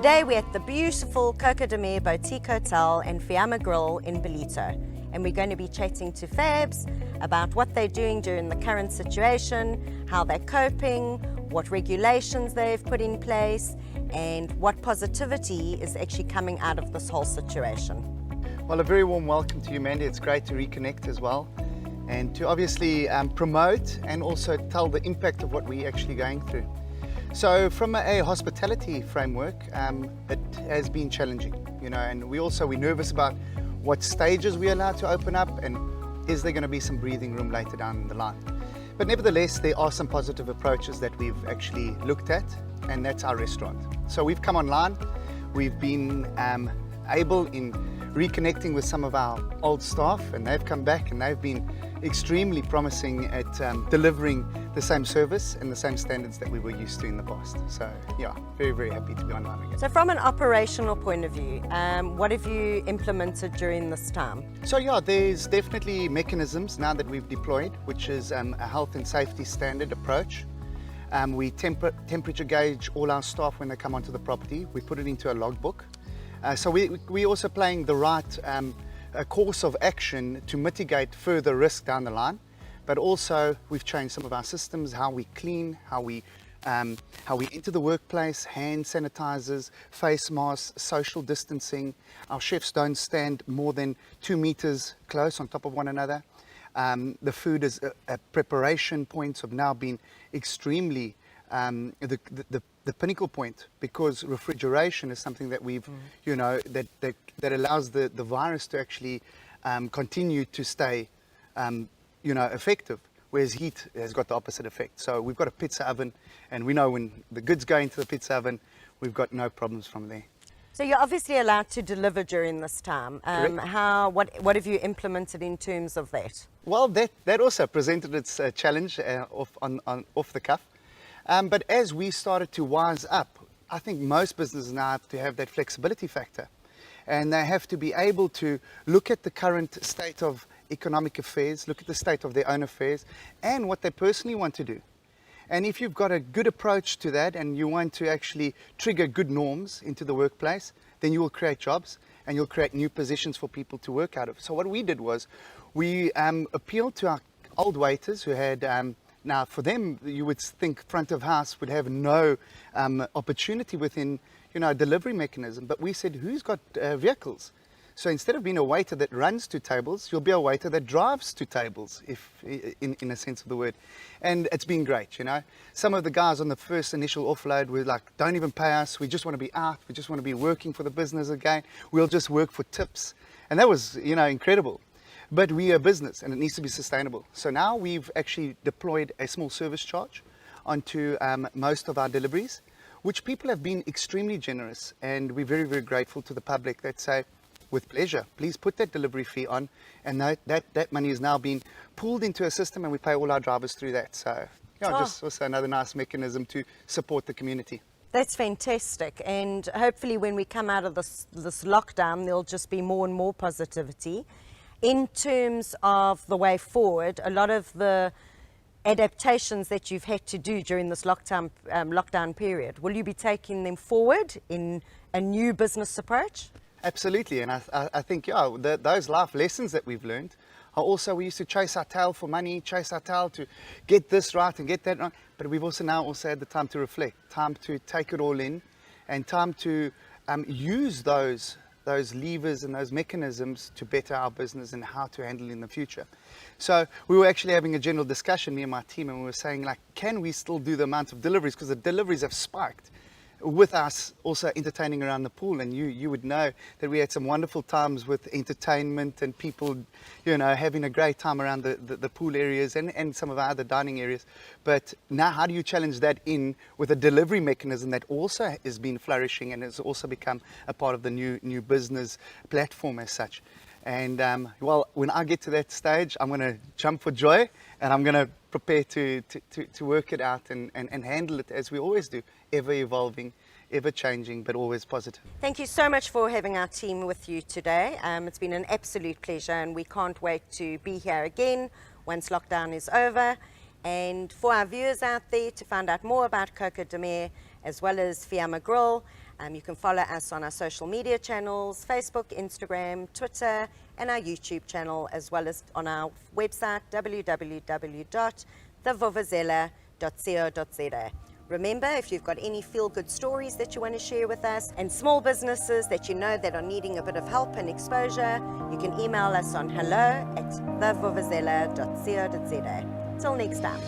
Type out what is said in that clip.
Today we're at the beautiful Coco De Mer Boutique Hotel and Fiamma Grill in Ballito, and we're going to be chatting to Fabs about what they're doing during the current situation, how they're coping, what regulations they've put in place, and what positivity is actually coming out of this whole situation. Well, a very warm welcome to you, Mandy. It's great to reconnect as well, and to obviously promote and also tell the impact of what we're actually going through. So from a hospitality framework, it has been challenging, and we're nervous about what stages we're allowed to open up and is there going to be some breathing room later down the line. But nevertheless, there are some positive approaches that we've actually looked at, and that's our restaurant. So we've come online, we've been able in reconnecting with some of our old staff, and they've come back and they've been extremely promising at delivering the same service and the same standards that we were used to in the past. So yeah, very, very happy to be online again. So from an operational point of view, what have you implemented during this time? So yeah, there's definitely mechanisms now that we've deployed, which is a health and safety standard approach. We temperature gauge all our staff when they come onto the property. We put it into a logbook. So we're also playing the right a course of action to mitigate further risk down the line, but also we've changed some of our systems, how we clean, how we enter the workplace, hand sanitizers, face masks, social distancing. Our chefs don't stand more than 2 meters close on top of one another. The food is preparation points have now been extremely the pinnacle point, because refrigeration is something that we've that allows the virus to actually continue to stay effective, whereas heat has got the opposite effect. So we've got a pizza oven, and we know when the goods go into the pizza oven, we've got no problems from there. So you're obviously allowed to deliver during this time. What have you implemented in terms of that? Well, that also presented its challenge off the cuff. But as we started to wise up, I think most businesses now have to have that flexibility factor, and they have to be able to look at the current state of economic affairs, look at the state of their own affairs, and what they personally want to do. And if you've got a good approach to that and you want to actually trigger good norms into the workplace, then you will create jobs and you'll create new positions for people to work out of. So what we did was we appealed to our old waiters who had now, for them, you would think front of house would have no opportunity within, a delivery mechanism. But we said, who's got vehicles? So instead of being a waiter that runs to tables, you'll be a waiter that drives to tables, if in a sense of the word. And it's been great, Some of the guys on the first initial offload were like, don't even pay us. We just want to be out. We just want to be working for the business again. We'll just work for tips. And that was, incredible. But we are a business and it needs to be sustainable. So now we've actually deployed a small service charge onto most of our deliveries, which people have been extremely generous, and we're very, very grateful to the public that say, with pleasure, please put that delivery fee on, and that money is now being pooled into a system and we pay all our drivers through that. So just also another nice mechanism to support the community. That's fantastic, and hopefully when we come out of this lockdown, there'll just be more and more positivity. In terms of the way forward, a lot of the adaptations that you've had to do during this lockdown period, will you be taking them forward in a new business approach? Absolutely, and I think those life lessons that we've learned are also, we used to chase our tail for money, chase our tail to get this right and get that right, but we've also had the time to reflect, time to take it all in, and time to use those levers and those mechanisms to better our business and how to handle in the future. So we were actually having a general discussion, me and my team, and we were saying, can we still do the amount of deliveries? Because the deliveries have spiked, with us also entertaining around the pool, and you would know that we had some wonderful times with entertainment and people having a great time around the pool areas and some of our other dining areas. But now how do you challenge that in with a delivery mechanism that also has been flourishing and has also become a part of the new business platform as such? And when I get to that stage, I'm going to jump for joy, and I'm going to prepare to work it out and handle it as we always do, ever evolving, ever changing, but always positive. Thank you so much for having our team with you today. It's been an absolute pleasure, and we can't wait to be here again once lockdown is over. And for our viewers out there, to find out more about Coco De Mer as well as Fiamma Grill, You can follow us on our social media channels, Facebook, Instagram, Twitter, and our YouTube channel, as well as on our website, www.thevuvuzela.co.za. Remember, if you've got any feel-good stories that you want to share with us, and small businesses that you know that are needing a bit of help and exposure, you can email us on hello@thevuvuzela.co.za. Till next time.